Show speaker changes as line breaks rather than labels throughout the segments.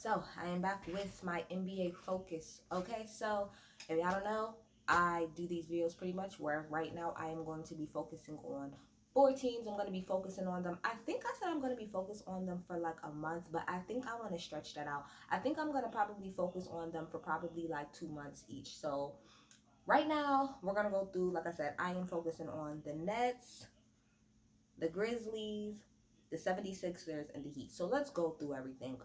So I am back with my NBA focus. Okay, so if y'all don't know, I do these videos pretty much where right now I am going to be focusing on four teams. I'm going to be focusing on them. I think I said I'm going to be focused on them for like a month, but I think I want to stretch that out. I think I'm going to probably focus on them for probably like 2 months each. So right now we're going to go through, like I said, I am focusing on the Nets, the Grizzlies, the 76ers, and the Heat. So let's go through everything.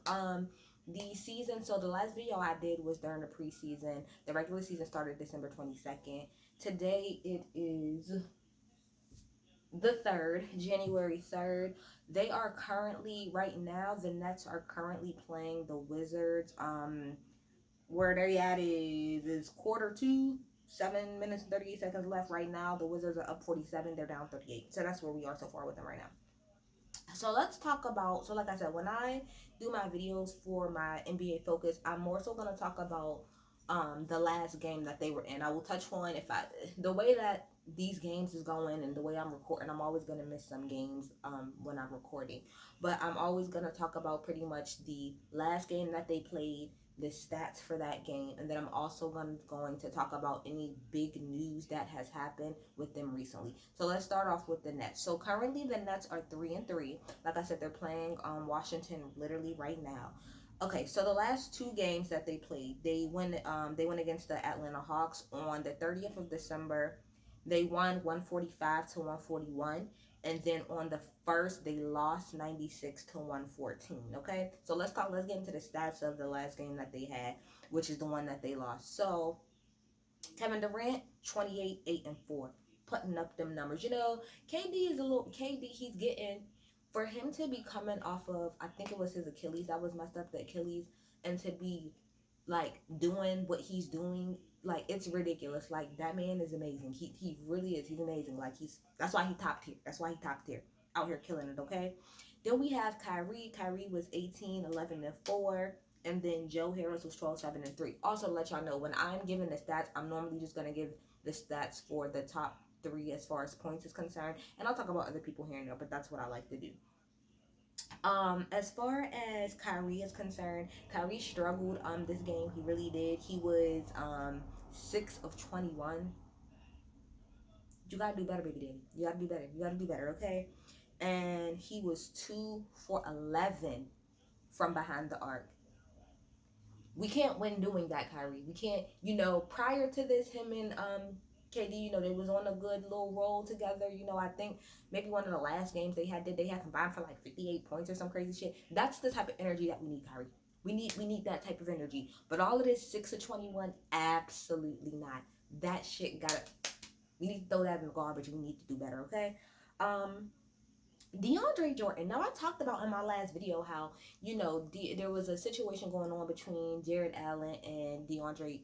The season, so the last video I did was during the preseason. The regular season started December 22nd. Today it is the 3rd, January 3rd. They are currently, right now, the Nets are currently playing the Wizards. Where they at is quarter two. 7 minutes and 38 seconds left right now. The Wizards are up 47. They're down 38. So that's where we are so far with them right now. So let's talk about, so like I said, when I do my videos for my NBA focus, I'm more so going to talk about the last game that they were in. I will touch on the way that these games is going and the way I'm recording. I'm always going to miss some games when I'm recording, but I'm always going to talk about pretty much the last game that they played, the stats for that game, and then I'm also going to talk about any big news that has happened with them recently. So let's start off with the Nets. So currently the Nets are 3-3. Like I said, they're playing Washington literally right now. Okay, so the last two games that they played, they went against the Atlanta Hawks on the 30th of December. They won 145 to 141, and then on the first they lost 96 to 114. Okay, so let's get into the stats of the last game that they had, which is the one that they lost. So Kevin Durant, 28, 8 and 4, putting up them numbers. You know, KD is a little KD. He's getting, for him to be coming off of, I think it was his Achilles that was messed up, the Achilles, and to be like doing what he's doing, like it's ridiculous. Like that man is amazing. He really is. He's amazing. Like that's why he top tier. That's why he top tier. Out here killing it. Okay. Then we have Kyrie. Kyrie was 18, 11 and 4. And then Joe Harris was 12, 7 and 3. Also, to let y'all know, when I'm giving the stats, I'm normally just gonna give the stats for the top three as far as points is concerned. And I'll talk about other people here and there, but that's what I like to do. As far as Kyrie is concerned, Kyrie struggled this game. He really did. He was 6 of 21. You gotta do better, baby daddy. You gotta do better. You gotta do better, okay? And he was 2 for 11 from behind the arc. We can't win doing that, Kyrie. We can't, prior to this, him and KD, they was on a good little roll together. I think maybe one of the last games they had combined for like 58 points or some crazy shit. That's the type of energy that we need, Kyrie. We need that type of energy. But all of this 6 of 21, absolutely not. That shit we need to throw that in the garbage. We need to do better, okay? DeAndre Jordan. Now, I talked about in my last video how, there was a situation going on between Jared Allen and DeAndre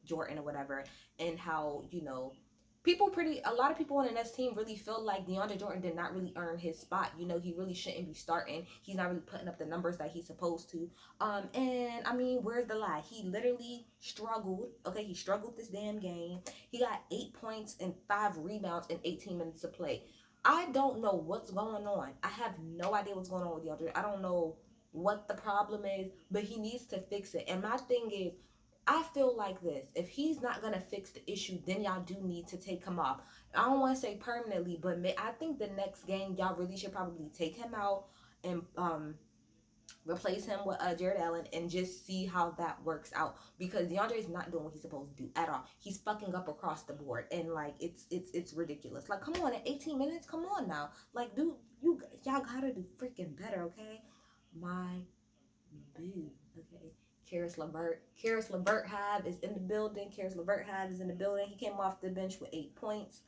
Jordan or whatever, and how, a lot of people on the Nets team really feel like DeAndre Jordan did not really earn his spot. He really shouldn't be starting. He's not really putting up the numbers that he's supposed to. And I mean, where's the lie? He literally struggled. Okay, he struggled this damn game. He got 8 points and 5 rebounds in 18 minutes of play. I don't know what's going on. I have no idea what's going on with DeAndre. I don't know what the problem is, but he needs to fix it. And my thing is, I feel like this. If he's not going to fix the issue, then y'all do need to take him off. I don't want to say permanently, but I think the next game, y'all really should probably take him out and replace him with Jared Allen and just see how that works out, because DeAndre is not doing what he's supposed to do at all. He's fucking up across the board, and like it's ridiculous. Like, come on, at 18 minutes, come on now. Like, dude, y'all gotta do freaking better, okay? My boo, okay. Karis LeVert Hive is in the building. Karis LeVert Hive is in the building. He came off the bench with 8 points.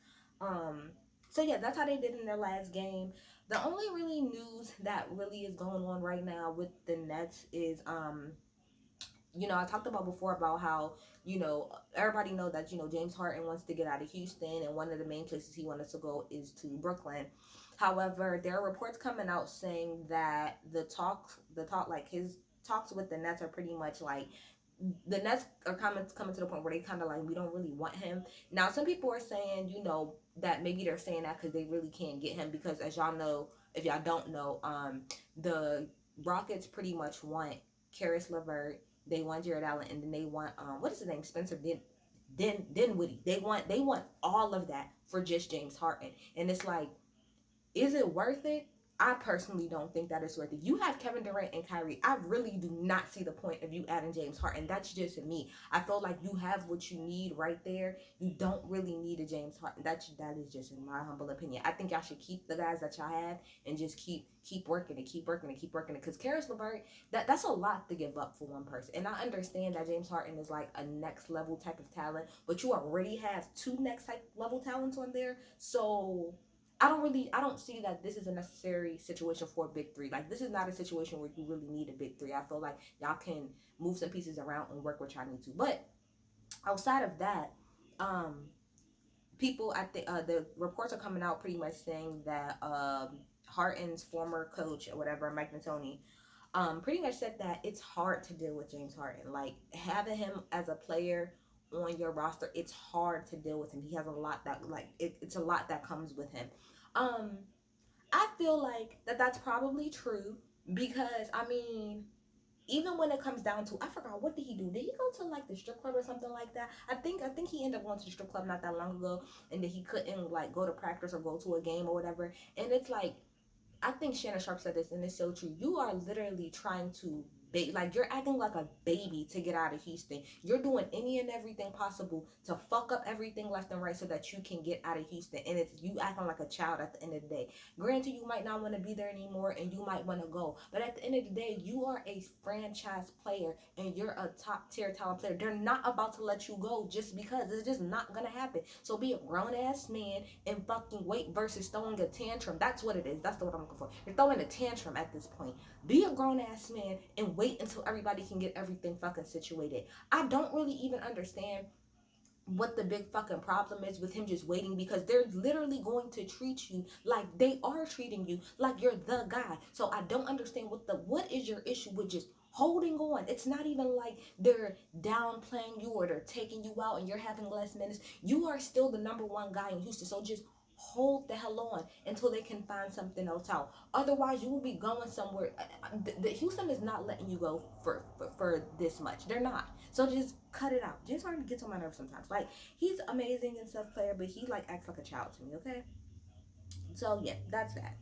So yeah, that's how they did in their last game. The only really news that really is going on right now with the Nets is I talked about before about how, everybody know that, James Harden wants to get out of Houston, and one of the main places he wanted to go is to Brooklyn. However, there are reports coming out saying that like his talks with the Nets are pretty much like, the Nets are coming to the point where they kind of like, we don't really want him. Now, some people are saying, that maybe they're saying that because they really can't get him, because as y'all know, if y'all don't know, the Rockets pretty much want Karis LeVert, they want Jared Allen, and then they want what is his name, Spencer Dinwiddie. They want all of that for just James Harden, and it's like, is it worth it? I personally don't think that it's worth it. You have Kevin Durant and Kyrie. I really do not see the point of you adding James Harden. That's just me. I feel like you have what you need right there. You don't really need a James Harden. That is just in my humble opinion. I think y'all should keep the guys that y'all have and just keep working it, keep working it, keep working it. Because Karis LeVert, that's a lot to give up for one person. And I understand that James Harden is like a next level type of talent, but you already have two next type level talents on there. So I don't see that this is a necessary situation for a big three. Like, this is not a situation where you really need a big three. I feel like y'all can move some pieces around and work what y'all need to. But outside of that, people, I think the reports are coming out pretty much saying that Harden's former coach or whatever, Mike D'Antoni, pretty much said that it's hard to deal with James Harden. Like, having him as a player on your roster, it's hard to deal with him. He has a lot that, like, it's a lot that comes with him. Um, I feel like that's probably true because, I mean, even when it comes down to, I forgot, what did he do? Did he go to like the strip club or something like that? I think he ended up going to the strip club not that long ago, and then he couldn't like go to practice or go to a game or whatever. And it's like, I think Shannon Sharp said this, and it's so true. You are literally trying to like, you're acting like a baby to get out of Houston. You're doing any and everything possible to fuck up everything left and right so that you can get out of Houston. And it's you acting like a child at the end of the day. Granted, you might not want to be there anymore and you might want to go. But at the end of the day, you are a franchise player and you're a top tier talent player. They're not about to let you go just because. It's just not going to happen. So be a grown ass man and fucking wait versus throwing a tantrum. That's what it is. That's what I'm looking for. You're throwing a tantrum at this point. Be a grown ass man and wait until everybody can get everything fucking situated. I don't really even understand what the big fucking problem is with him just waiting, because they're literally going to treat you like they are treating you like you're the guy. So I don't understand what is your issue with just holding on. It's not even like they're downplaying you or they're taking you out and you're having less minutes. You are still the number one guy in Houston. So just hold the hell on until they can find something else out. Otherwise, you will be going somewhere. The Houston is not letting you go for this much. They're not. So just cut it out. James Harden gets on my nerves sometimes. Like, he's amazing and stuff player, but he like acts like a child to me. Okay. So yeah, that's that.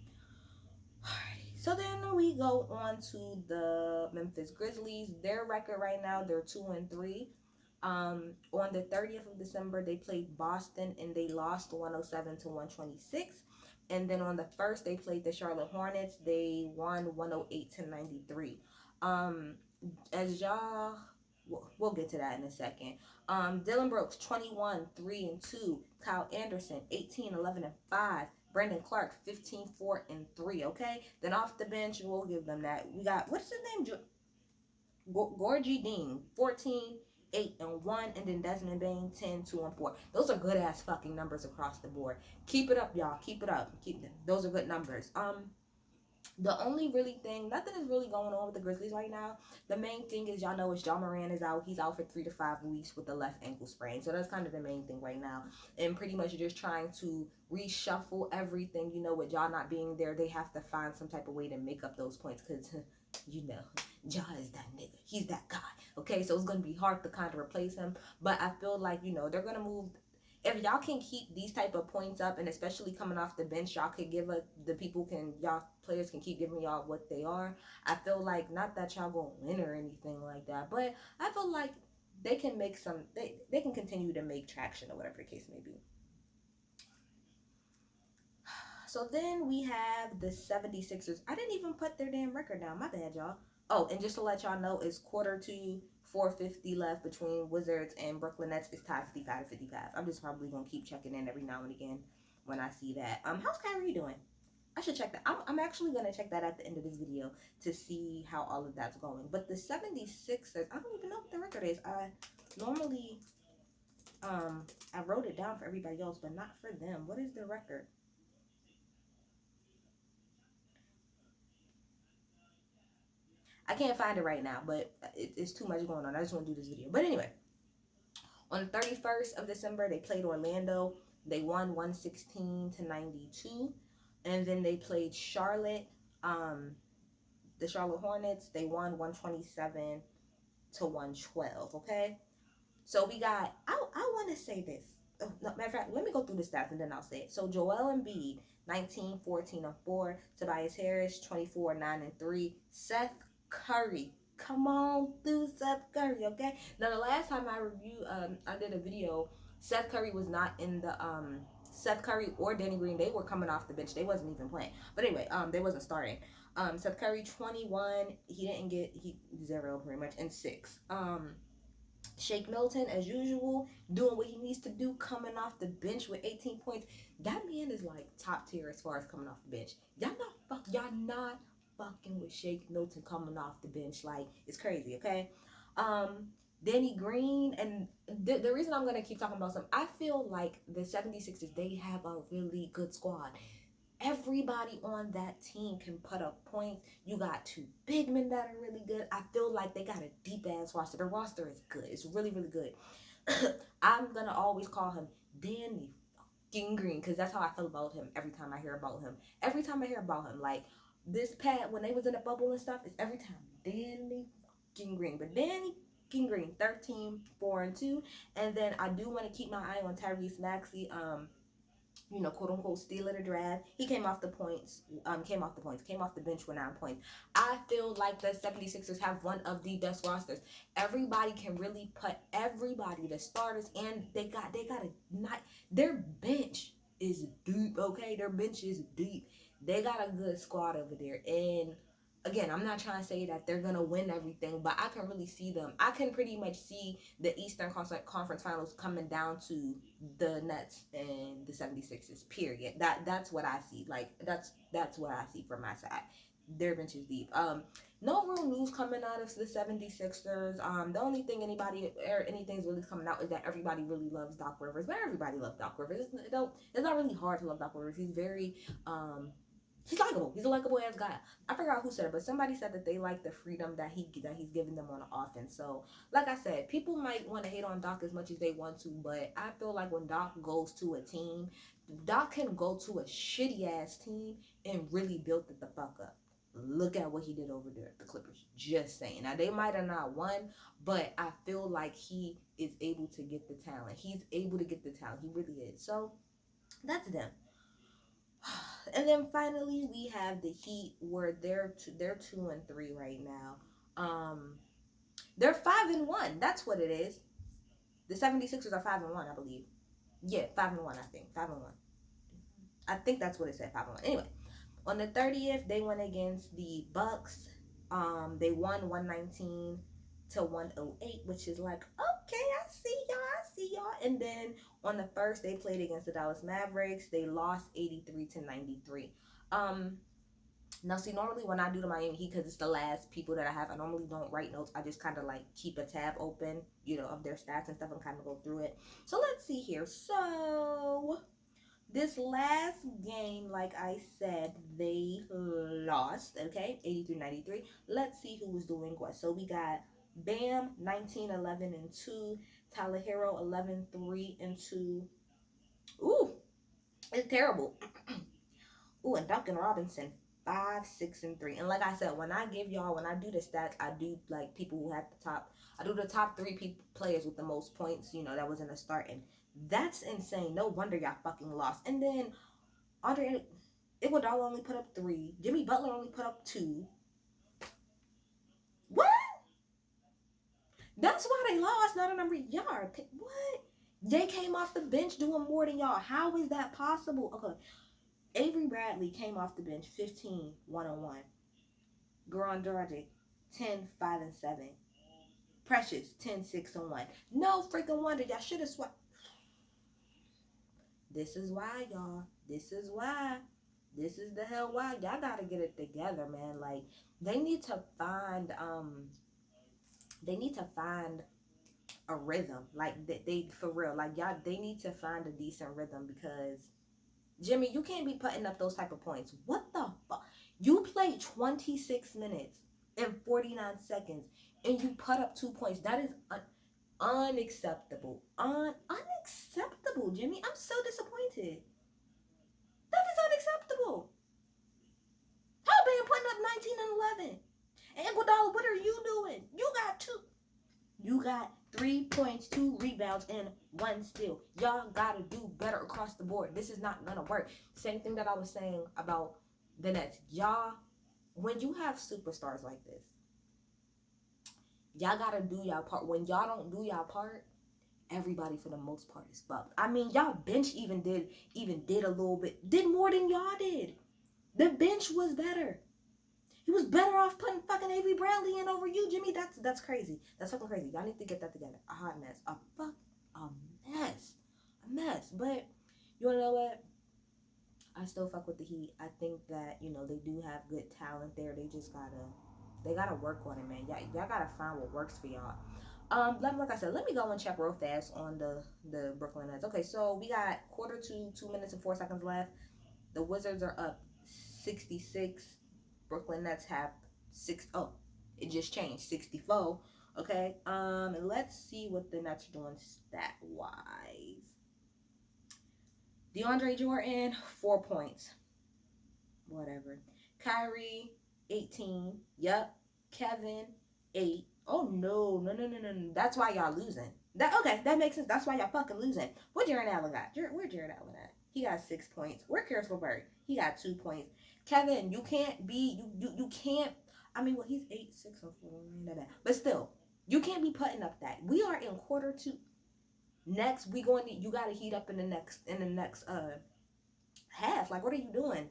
Alrighty. So then we go on to the Memphis Grizzlies. Their record right now, they're 2-3. On the 30th of December, they played Boston and they lost 107 to 126. And then on the 1st, they played the Charlotte Hornets. They won 108 to 93. As y'all, we'll get to that in a second. Dylan Brooks, 21, 3 and 2. Kyle Anderson, 18, 11 and 5. Brandon Clark, 15, 4 and 3. Okay. Then off the bench, we'll give them that. We got, what's his name? Gorgie Dean, 14, 8 and 1, and then Desmond Bain, 10, 2 and 4. Those are good ass fucking numbers across the board. Keep it up, y'all. Keep it up. Keep them. Those are good numbers. The only really thing, nothing is really going on with the Grizzlies right now. The main thing is, y'all know, is Ja Morant is out. He's out for 3 to 5 weeks with the left ankle sprain. So that's kind of the main thing right now. And pretty much just trying to reshuffle everything. You know, with Ja not being there, they have to find some type of way to make up those points because, you know, Ja is that nigga. He's that guy. Okay, so it's going to be hard to kind of replace him. But I feel like, you know, they're going to move. If y'all can keep these type of points up, and especially coming off the bench, y'all could give us, y'all players can keep giving y'all what they are. I feel like, not that y'all gonna win or anything like that, but I feel like they can make they can continue to make traction or whatever the case may be. So then we have the 76ers. I didn't even put their damn record down. My bad, y'all. Oh, and just to let y'all know, it's quarter to 4:50 left between Wizards and Brooklyn Nets. It's tied 55 to 55. I'm just probably going to keep checking in every now and again when I see that. How's Kyrie doing? I should check that. I'm actually going to check that at the end of this video to see how all of that's going. But the 76ers, I don't even know what the record is. I normally, I wrote it down for everybody else, but not for them. What is the record? I can't find it right now, but it's too much going on. I just want to do this video. But anyway, on the 31st of December, they played Orlando. They won 116 to 92. And then they played Charlotte. the Charlotte Hornets, they won 127 to 112. Okay, so we got. I want to say this. Oh, no, matter of fact, let me go through the stats and then I'll say it. So Joel Embiid, 19, 14, and 4. Tobias Harris, 24, 9, and 3. Seth Curry. Come on through Seth Curry, okay? Now the last time I did a video, Seth Curry was not in the Seth Curry or Danny Green, they were coming off the bench. They wasn't even playing. But anyway, they wasn't starting. Seth Curry 21, he didn't get 0 pretty much, and 6. Shake Milton, as usual, doing what he needs to do, coming off the bench with 18 points. That man is like top tier as far as coming off the bench. Y'all not fucking with Shake Milton coming off the bench. Like, it's crazy, okay? Danny Green, and the reason I'm gonna keep talking about some, I feel like the 76ers, they have a really good squad. Everybody on that team can put up points. You got 2 big men that are really good. I feel like they got a deep ass roster. The roster is good. It's really, really good. I'm gonna always call him Danny fucking Green, because that's how I feel about him every time I hear about him. Every time I hear about him, like this pad when they was in the bubble and stuff, it's every time Danny fucking Green. But Danny fucking Green, 13, 4, and 2. And then I do want to keep my eye on Tyrese Maxey. You know, quote unquote, steal of the draft. He came off the bench with 9 points. I feel like the 76ers have one of the best rosters. Everybody can really put everybody, the starters, and they got a not, their bench is deep, okay? Their bench is deep. They got a good squad over there. And again, I'm not trying to say that they're gonna win everything, but I can really see them. I can pretty much see the Eastern Conference Finals coming down to the Nets and the 76ers. Period. That's what I see. Like that's what I see from my side. Their bench is deep. No real news coming out of the 76ers. The only thing anything's really coming out is that everybody really loves Doc Rivers. But everybody loves Doc Rivers. It's not really hard to love Doc Rivers. He's very he's likable. He's a likable ass guy. I forgot who said it, but somebody said that they like the freedom that he's giving them on the offense. So, like I said, people might want to hate on Doc as much as they want to, but I feel like when Doc goes to a team, Doc can go to a shitty ass team and really build it the fuck up. Look at what he did over there at the Clippers. Just saying. Now they might have not won, but I feel like he is able to get the talent. He's able to get the talent. He really is. So that's them. And then finally we have the Heat, where they're 2-3 right now. They're 5-1. That's what it is. The 76ers are 5-1, I believe. Yeah, 5-1. I think 5-1. I think that's what it said. 5-1. Anyway, on the 30th, they went against the Bucks. They won 119 to 108, which is like, okay, I see y'all. And then on the 1st, they played against the Dallas Mavericks. They lost 83 to 93. Now see, normally when I do the Miami Heat, because it's the last people that I have, I normally don't write notes. I just kind of like keep a tab open, you know, of their stats and stuff, and kind of go through it. So let's see here. So this last game, like I said, they lost, okay, 83-93. Let's see who was doing what. So we got Bam, 19, 11, and 2. Tyler Hero, 11, 3, and 2. Ooh, it's terrible. Ooh, and Duncan Robinson, 5, 6, and 3. And like I said, when I do the stats, I do like people who have the top. I do the top 3 players with the most points, you know, that was in the starting. That's insane. No wonder y'all fucking lost. And then Andre Iguodala only put up 3. Jimmy Butler only put up 2. What? That's why they lost, not a number of yards. What? They came off the bench doing more than y'all. How is that possible? Okay. Avery Bradley came off the bench, 15, 1-1. Goran Dragic, 10, 5, and 7. Precious, 10, 6, and 1. No freaking wonder. Y'all should have swept. This is why, y'all. This is why. This is the hell why. Y'all gotta get it together, man. Like, they need to find a rhythm. Like, they for real. Like, y'all, they need to find a decent rhythm, because Jimmy, you can't be putting up those type of points. What the fuck? You played 26 minutes and 49 seconds, and you put up 2 points. That is unacceptable. Unacceptable, Jimmy. I'm so disappointed. That is unacceptable. How been putting up 19 and 11? Iguodala, what are you doing? You got 2. You got 3 points, 2 rebounds, and 1 steal. Y'all gotta do better across the board. This is not gonna work. Same thing that I was saying about the Nets. Y'all, when you have superstars like this, y'all gotta do y'all part. When y'all don't do y'all part, everybody for the most part is fucked. I mean, y'all bench even did a little bit, did more than y'all did. The bench was better. He was better off putting fucking A.V. Bradley in over you, Jimmy. That's crazy. That's fucking crazy. Y'all need to get that together. A hot mess. A mess. A mess. But you wanna know what? I still fuck with the Heat. I think that, you know, they do have good talent there. They gotta work on it, man. Y'all gotta find what works for y'all. Like I said, let me go and check real fast on the Brooklyn Nets. Okay, so we got quarter to 2 minutes and 4 seconds left. The Wizards are up 66. Brooklyn Nets have it just changed, 64. Okay, and let's see what the Nets are doing stat wise. DeAndre Jordan, 4 points. Whatever. Kyrie, 18. Yup. Kevin, 8. Oh no. That's why y'all losing. That makes sense. That's why y'all fucking losing. What Jared Allen got? Where Jared Allen at? He got 6 points. Where Caris LeVert? He got 2 points. Kevin, you can't be you can't. I mean, well, he's 8, 6, and 4. Ain't that bad. But still, you can't be putting up that. We are in quarter 2. Next, you gotta heat up in the next half. Like, what are you doing?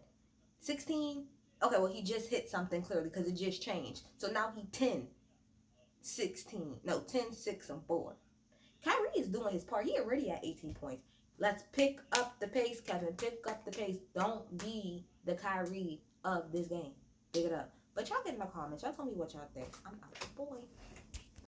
16. Okay, well, he just hit something clearly because it just changed. So now he 10, 16. No, 10, 6, and 4. Kyrie is doing his part. He already at 18 points. Let's pick up the pace, Kevin. Pick up the pace. Don't be the Kyrie of this game. Pick it up. But y'all get in the comments. Y'all tell me what y'all think. I'm out. Boom.